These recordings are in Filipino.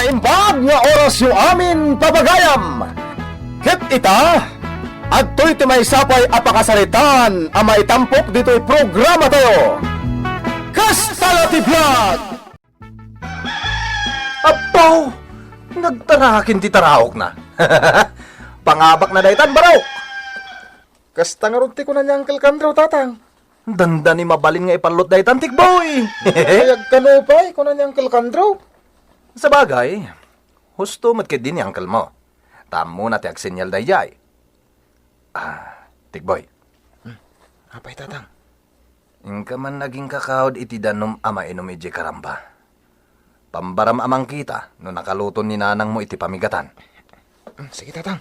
Naimbag nga oras yung amin papagayam. Ket ita, adto'y timay sapay apakasaritan ang maitampok dito'y programa tayo. Kastalati Vlog! Apaw! Nagtarakin ti taraok na. Pangabak na daytan, barok! Kasta nga runti ko na niya Uncle Kandraw, tatang. Danda ni mabalin nga ipalot daytan, tikboy! Kayag kanupay ko na niya Uncle Kandraw. Sa bagay, husto matkid din ni Uncle mo. Tamo na ti agsinyal dayjay. Tikboy. Apay, tatang. Ingka man naging kakawd iti danom ama inom iti karamba. Pambaram amang kita no nakaluton ni nanang mo iti pamigatan. Sige, tatang.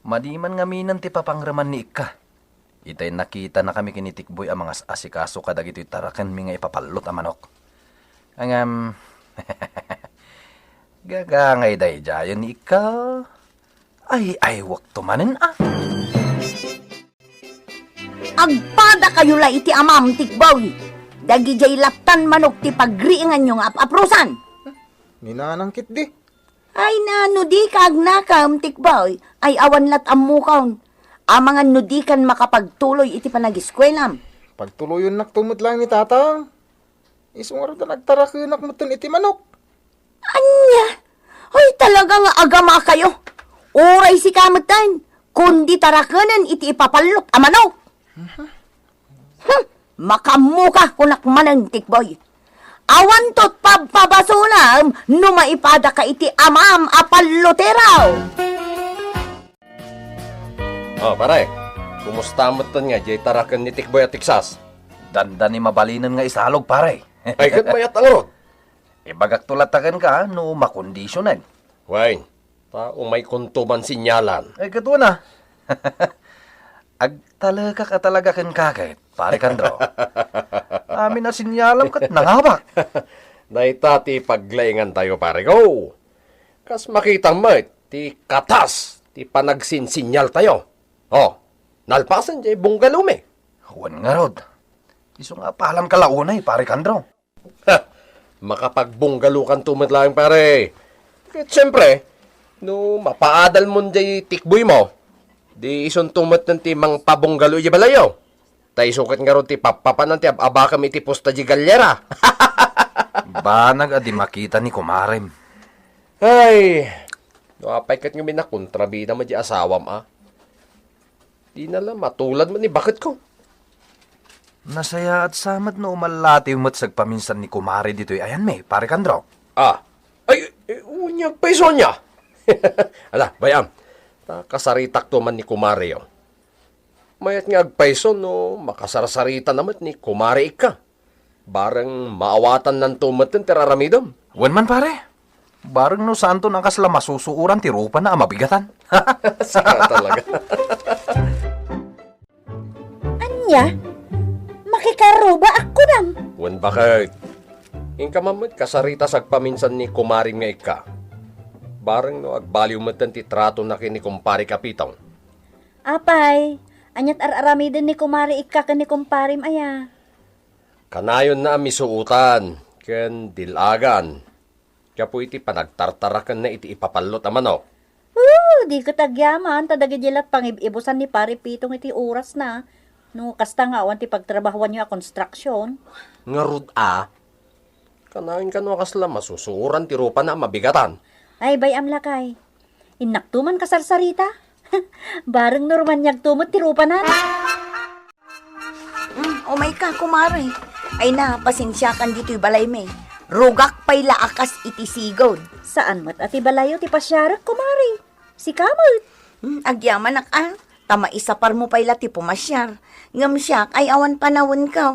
Madiman nga minan ti papangraman ni Ika. Itay nakita na kami kinitikboy ang mga asikaso kadag ito'y tarakan mi nga ipapalot ang manok. Ang gagangay day jayon ni Ika. Ay, wakto manin Agpada kayo la iti amam tikbawi. Dagi jay laptan manok ti pagriingan yung aprusan. Ninanangkit di. Ay na nudi kag nakam tikbawi. Ay awan lat amukaw. Amangan nudi kan makapagtuloy iti panagiskwelaam. Pagtuloyon naktumot lang ni tatang. Isungar na nagtarakinak mo iti manok. Anya? Ay talaga nga agama kayo. Uray si kamutan. Kundi tarakanan iti ipapalot amanaw. Makamuka kunak manang tikboy. Awan tot pabpabasulam no maipada ka iti amam apaloteraw. Oh, pare. Kumusta mo nga, jay tarakan ni Tikboy at Tiksas? Danda ni mabalinan nga isalog, pare. Ay, kat mayat ang rod. Ibagak tulatakan ka, no makondisyonan. Wine, taong may kuntuman sinyalan. Ay, kato na. Ag talaga ka talaga kan kakait, pare Kandraw. Amin na sinyalam kat nangabak. Naitati paglaingan tayo, pare ko. Kas makita mo, ti katas, ti panagsinsinyal tayo. Oh, nalpasan jay bunggalume. Huwan nga rod. Iso nga pahalam kalaunay, pare Kandraw. Makapagbunggalukan tumatlang, pare. At siyempre, no mapaadal mo jay tikboy mo, di ison tumat ng timang pabunggalo iya balayo. Tay sukat nga ron ti papapanan ti abaka mi ti posta di galyera. Banag adi makita ni kumarem. Ay, no apay kat nga minakontrabida mo di asawam Di nalang matulad mo ni bakit ko. Nasaya at samad no umalati umat sagpaminsan ni kumare dito'y ayan me, pare Kandraw. Ay, unyag peso niya. Ala, bayam. Kasaritak to man ni kumare yun. Mayat nga agpaiso no makasarasarita naman ni kumare ika. Barang maawatan ng tumat ng teraramidom. Wan man pare. Barang no santo nang kasla masusuuran ti rupa na amabigatan. Saka talaga. Anya? Makikaruba ako nang. Wan bakit? Ingka mamad kasarita sagpaminsan ni kumaring nga ika. Barang no agbaliw mo ti trato na kini kumpari kapitong. Apay, anyat araramidin ni kumari ika ka ni kumparim aya. Kanayon na misuutan, ken dilagan. Kaya po iti panagtartarakan na iti ipapalot ang manok. Di ko tagyaman, tadagidilat pangibusan ni pari pitong iti oras na. No, kasta nga awan ti pagtrabahuan niyo a construction. Ngarud Kanayon ka no kasla masusuran ti rupa na mabigatan. Ay, bayam lakay. Inaktuman kasarsarita. Bareng norman yagtumot ti rupa na. Umay ka, kumari. Ay na, pasensyakan dito'y balay me. Rugak pa'y laakas iti sigod. Saan mo't ati balayo ti pasyarak, kumari? Si kamot. Agyaman tama isapar mo pa'y lati pumasyar. Ngam siyak ay awan panawon ka.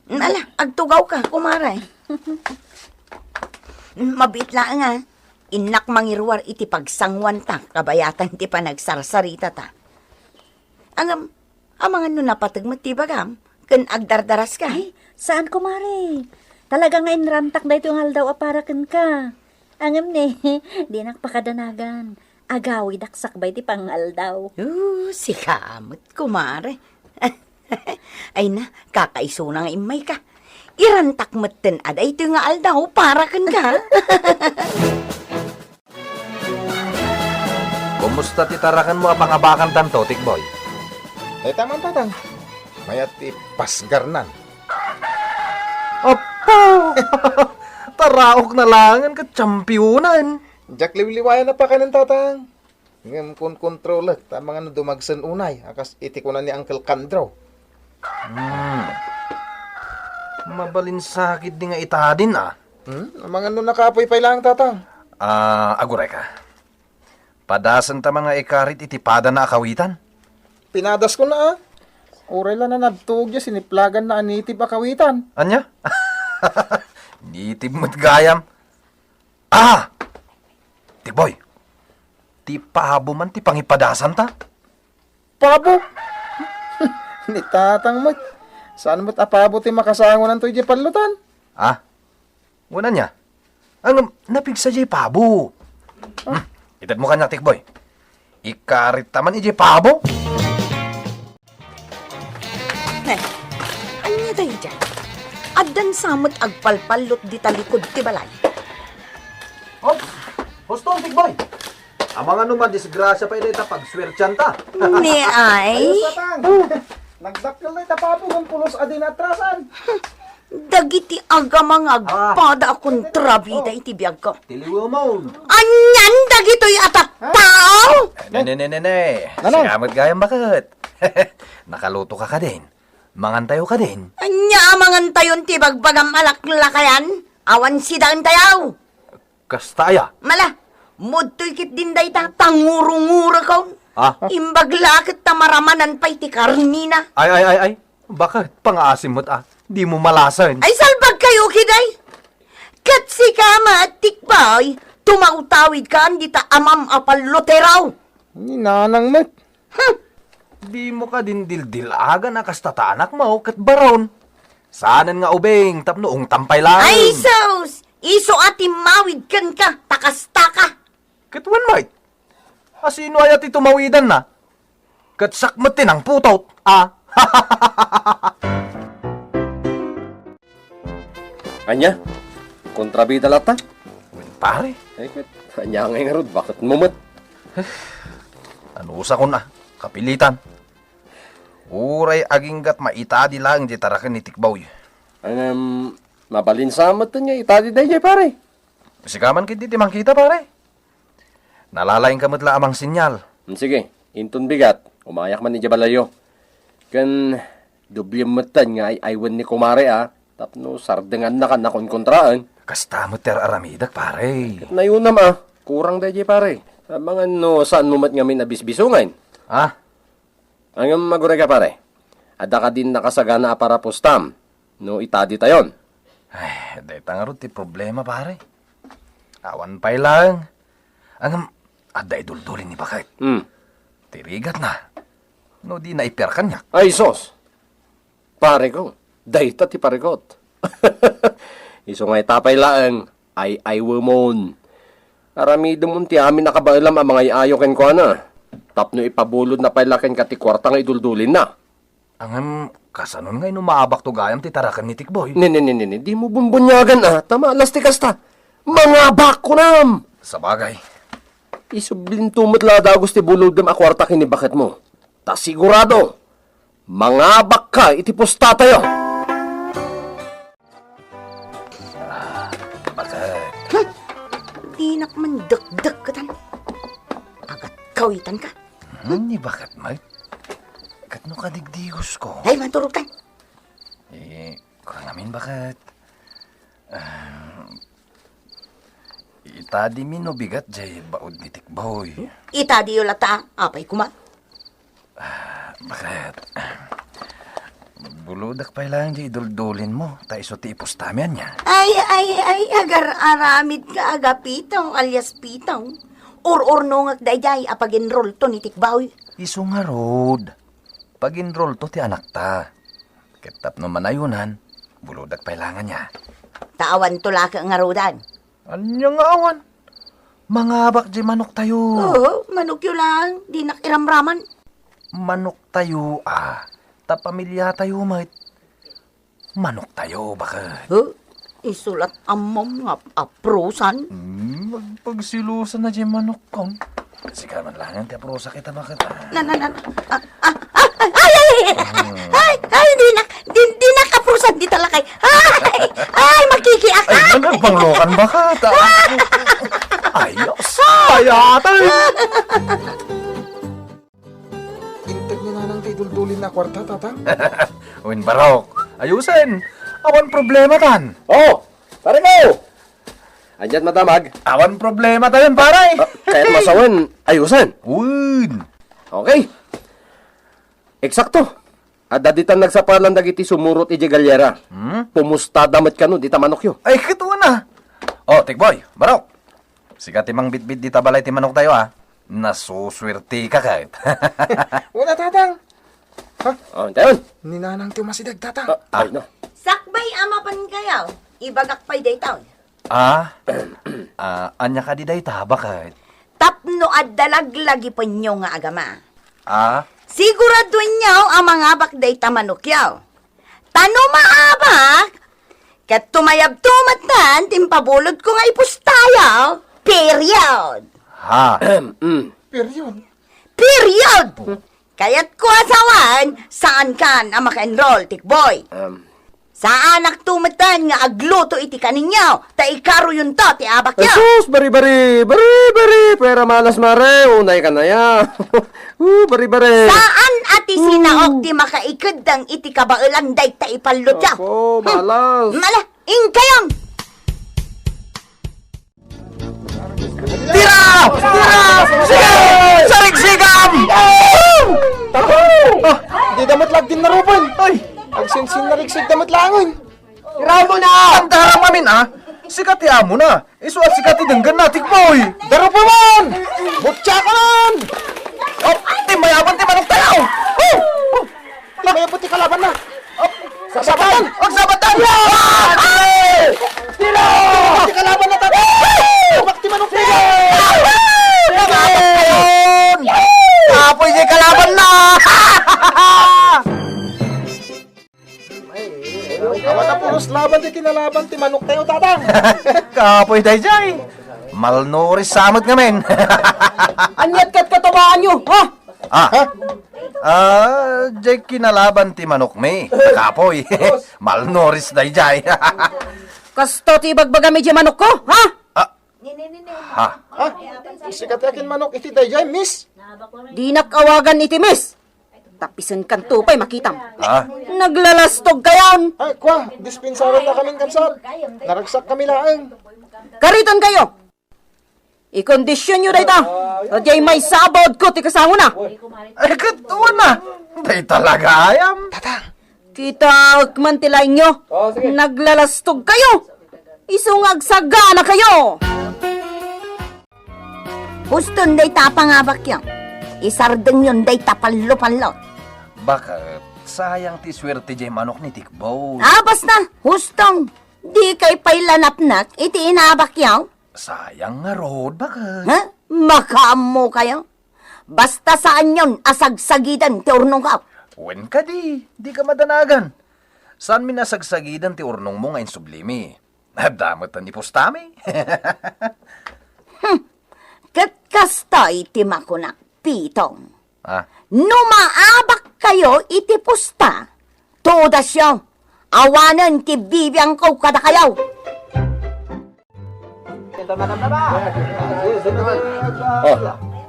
Ala, agtugaw ka, kumari. Mabitla nga. Inak mangirwar iti pagsangwan ta, kabayatan ti panagsarsarita ta. Amangan no napatag mo ti bagam, kan agdardaras ka. Ay, saan kumari? Talaga nga inrantak na ito yung haldaw aparakan ka. Angam ne, di nakpakadanagan. Agawi daksakbay ti pangaldaw. Si kamot kumari. Ay na, kakaiso na nga imay ka. Irantak meten ada ito nga aldaw para kan ka. Kumusta titarakan mo pangabakan tanto, Tikboy? Tamang tatang. Mayat ipasgarnan. Opo! Taraok na langan ka championan. Jak liwliwayan na pa ka ng tatang. Ngam kun kontrol tamang ano dumagsan unay. Akas iti ko na ni Uncle Kandraw. Mabalin sakit di nga itadin ah. Amang ano nakapoy pa lang tatang. Aguray ka. Padasan ta mga ikarit itipada na akawitan. Pinadas ko na ah. Uray lang na nabtug ya siniplagan na anitib akawitan. Anya? Nitib mo't gayam. Tikboy. Ti pahabo man ti pangipadasan ta. Pabo! Ni tatang mo. Saan mo't apabo ti makasango ng to'y palutan? Wala niya. Ang napigsa jay pabo. Itad mo kanya, Tikboy. Ikarit taman ijay pabo. Anya tayo dyan? Adan samot agpalpalot di talikod ti balay. Hustong, Tikboy. Amang ano man, disgrasya pa ito pagswertyan ta. Ni ay, Tatang! Nagdakil na itapabo ng pulos adin atrasan. dagiti aga mga agpada akong trabida iti biyag ko. Tiliwa mo. Anyan dagito'y atat tao! Ne. Ano? Sikamot gayam bakit? Nakaluto ka din. Mangantayo ka din. Anya amangan tayon ti bagbagam alaklakayan. Awan sidaan tayaw. Kastaya. Mala, mudto'y kit din day ta tangurungura ko. Imbag lakit ta maramanan pa iti karnina. Ay. Bakit? Pang-asim mo't Di mo malasan. Ay salbag kayo kiday. Kat si kama at tikbay, tumautawid ka di ta amam apaloteraw. Ni nanang mo. Di mo ka din dildilagan na kastatanak mo kat baron. Sanan nga ubeng tapnoong tampay lang. Ay sos, iso ati mawid kan ka, takastaka. Katwan mait. Asino ayat itumawidan na? Kat sakmatin ang putot. Anya? Kontrabida lata? Pare, Ay, anya nga nga rod, bakit mumot? ano usa ko na? Kapilitan. Uray aginggat maitadi lang di tarakan ni Tikbaw. Mabalin sa amat niya, itadi day pare. Sikaman kiti timang kita pare. Nalalaing kamot la amang sinyal. Sige, intun bigat, umayak man ni Jabalayo. Kan, dublyung matan nga ay aywan ni Kumare tapno sardengan na ka na konkontraan. Kastamot ter aramidak pare. Nayunam kurang day pare. Mga no, saan mo mat nga may nabisbisungan? Ang maguray ka pare, ada ka din nakasagana para postam, no itadi tayon. Ay, dahil nga ron ti problema pare. Awan pa'y lang. Ang aday duldulin ni bakit. Tirigat na. No di naipir kanya. Ay sos, pare ko, dahita ti paregot. Iso nga itapay lang, ay wumon. Aramido mo ti amin nakabailam ang mga iayo ken ko na. Tapno ipabulod na pailaken ka ti kwarta nga iduldulin na. Ang kasanon nga inumaabak to gayam ti tarakan ni Tikboy. Nini, di mo bumbunyagan Tama, lasti kasta. Mga bako nam! Sa bagay. Isublin tumot lada gusti bulod dem akwarta kini bakit mo. Ta sigurado, mga bak ka itiposta tayo. Bakit? Di nakman dek-dek ka tan. Agat kawitan ka. Ni bakit, mate? Katno ka digdigos ko? Ay, maturog tan. Kurang amin bakit? Itadi mi no bigat jay baod ni Tikboy. Itadi yung lata, apay kuma. Bakit? Buludak pa lang jay duldulin mo. Ta iso ti ipustamian niya. Ay, agar aramid ka agapitaw, alias pitaw. Or-or nongak dayay apag-enroll to ni Tikbaw. Iso nga road. Pag-enroll to ti anak ta. Kitap no manayunan, buludak pa ilangan niya. Tawan to laka nga rodan. Anya nga awan? Mga bak jay manok tayo. Oo, manok yun lang. Di nakiramraman. Manok tayo Ta pamilya tayo, mate. Manok tayo, bakit? Huh? Isulat amom nga aprosan. Magpagsilusan na dyan manok kong. Sige man lang, ang tiyaprosa kita, bakit? Di na kaprosan di talakay. Ay, makikiak. Ay, nagpanglokan bakit? Ayos, sayatan! Intag niya na nang tidul-dulin na kwarta, tatang. Uwin barok, ayusin. Awan problema tan. Oh, pare ko! Andyan madamag. Awan problema tayo, pare. Kahit masawan, ayusan. Uwin. Okay. Eksakto. Adda ditan nagsapalan dagiti sumurot iti galyera. Pumusta damat ka no, dita manok yo. Ay, kituwa na. Oh, tikboy, barok. Siga timang bitbit di tabalay ti manok tayo, ha? Nasuswerte ka kahit. Wala, tatang. Oh, tayon. Ninanang tiyo masidag, tatang. Ay, no. Sakbay amapan kayaw. Ibagak pa'y daytaw. Anya ka di day ta, bakit? Tapno at dalaglagi pa nyo nga agama. Sigurado nyo ang mga bakday tamanukyaw. Tano maabak, kat tumayab tumatan, timpabulod ko nga ipustayaw. Period. Ha? Period. Period! Kaya't ko asawan, saan kan ang maka-enroll, tikboy? Sa anak tumatan nga agluto iti kaninyaw, ta ikaro yun to, ti abak yaw. Jesus, bari-bari, pera malas mare, unay ka na ya. Bari-bari. Saan ati sinaok ti makaikadang iti kabailan day ta ipalot yaw? Ako, malas. Mala, ingkayang! Tira! Sige! Sarigsigam! Di damat lag din narupan. Ay, agsinsin na rigsig damat langon. Ramo na! Andarang mamin, Sikati amo na. Isuat sikati denggan na, tikboy. Daro pa man! Butsa ka man! Oh, timayaban ti manok tayo! May puti kalaban na. Sasabatan! Magsabatan! Tira! Puti kalaban na, tatang. Bakti manok tayo! Apoy di kalaban na! Awan na puros laban di kinalaban ti manok tayo, tatang. Kapoy day jay. Malnoris samot ngamen. Anyat kat katabaan nyo, ha? Jay kinalaban ti manok me. Kapoy. Malnoris day jay. Kasto ti bagbaga medyo manok ko, ha? Sikat yakin manok iti dayjay, miss. Di nakawagan iti miss. Tapisan kan tupay makitam. Naglalastog kayon. Ay, kwa, dispensaran na kaming kamsat. Naragsak kami laang. Kariton kayo. I-kondisyon nyo dayta. Radyay may sabod ko ti kasango na. Ay, katuwa na. Day talaga ayam. Kita agmantilay nyo. Naglalastog kayo. Isungag sagana kayo. Huston day tapangabak yaw. Isardeng yun day tapalo-palot. Bakit? Sayang ti swerte jay manok ni Tikbo. Basta, hustong. Di kay pailanapnak, iti inabak yaw. Sayang nga road, bakit? Ha? Makaamo kayo? Basta saan yun, asagsagidan ti urnong ka. Wen ka di ka madanagan. Saan minasagsagidan ti urnong mo ngayon sublimi? Damot ni postami. Katkasta iti makunak, pitong. Numaabak kayo iti pusta. Toda siya, awanan ti bibiyang ko kada kayaw. Oh,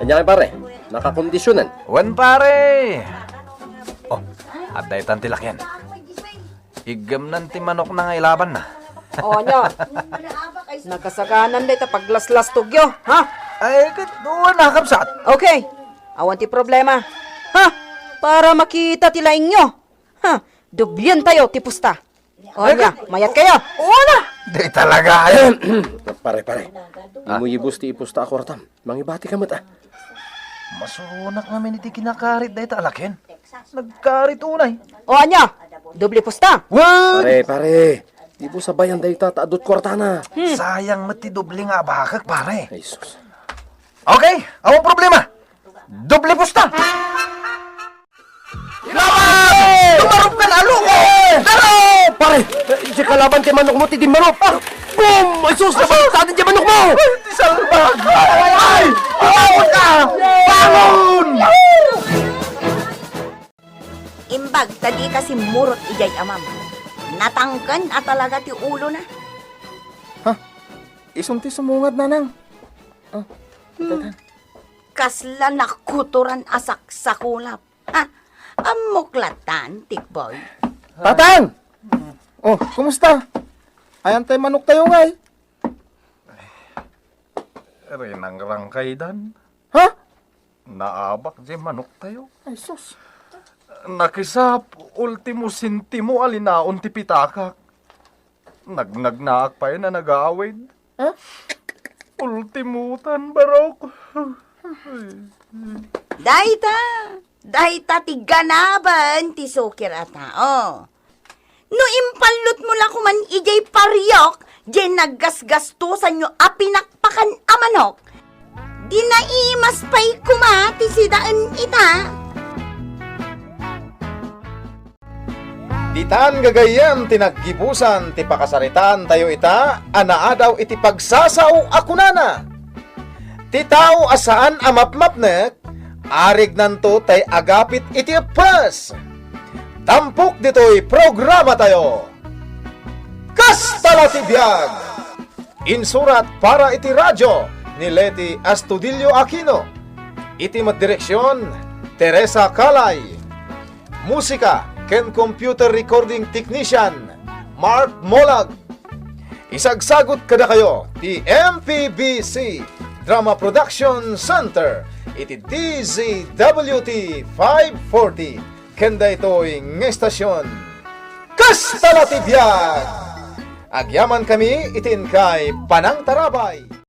andyan pare. Nakakondisyonan. Wen pare. Oh, at daytan ti lakyan. Igam nan ti manok na nga ilaban na. O nyo. Nakasaganan dayta paglaslastog yo, ha? Ay, katuwa na kapsat. Okay. Awan ti problema. Ha? Para makita ti laing nyo. Ha? Dubyan tayo ti pusta. O nya, mayat kayo. Wala. Di talaga ayam. Pare. Imuyibos ti ipusta ako ratam. Mangibati ka mat. Masunak namin iti kinakarit dahi talakyan. Nagkarit unay. O nya, dubli pusta. What? Pare. Di po sabayan dahi taadot kwartana. Sayang mati doble nga bakak pare. Ay, sus. Okay, awang problema. Doble pusta. Laban! Tumarap ka na, luko! Daro! Pare! Ay! Di kalaban ti manok mo, ti di manok! Boom! Ay sus! Nabaliktad ti manok mo! Ti Salbag! Ay! Bangon ka! Bangon! Imbag, tadi kasi murot ijay amam. Natangkan at talaga ti ulo na. Isunti sumungad na nang. Kasla nakuturan asak sa kulap. Ha? Amuklatan, tikboy. Tatang! Oh, kumusta? Ayan tayo manok tayo ngay. Rinang rangkay dan. Ha? Naabak di manok tayo. Ay, sus. Nakisap, ultimo sintimo alinaon ti pitakak. Nagnagnaak pa yun na nag-aawid. Ha? Ultimutan, barok. Dahita ti ganaban ti sukir at tao. No impalot mo lang kuman ijay paryok, jay naggasgastusan nyo apinakpakan amanok. Di na imas pa'y kumati si daan ita. Ditan gagayam tinaggibusan ti pakasaritan tayo ita, anaa daw iti pagsasaw akunana. Ti tao asaan amapmapnek, arig nanto tay agapit iti pres. Tampok dito'y programa tayo. Kastala ti biyag! Insurat para iti radyo ni Leti Astudillo Aquino. Iti maddireksyon, Teresa Calay. Musika ken computer recording technician, Mark Molag. Isagsagot kada kayo, ti MPBC Drama Production Center, iti DZWT 540. Kenda ito'y ngestasyon. Kastala ti biyag! Agyaman kami itin kay Panang Tarabay.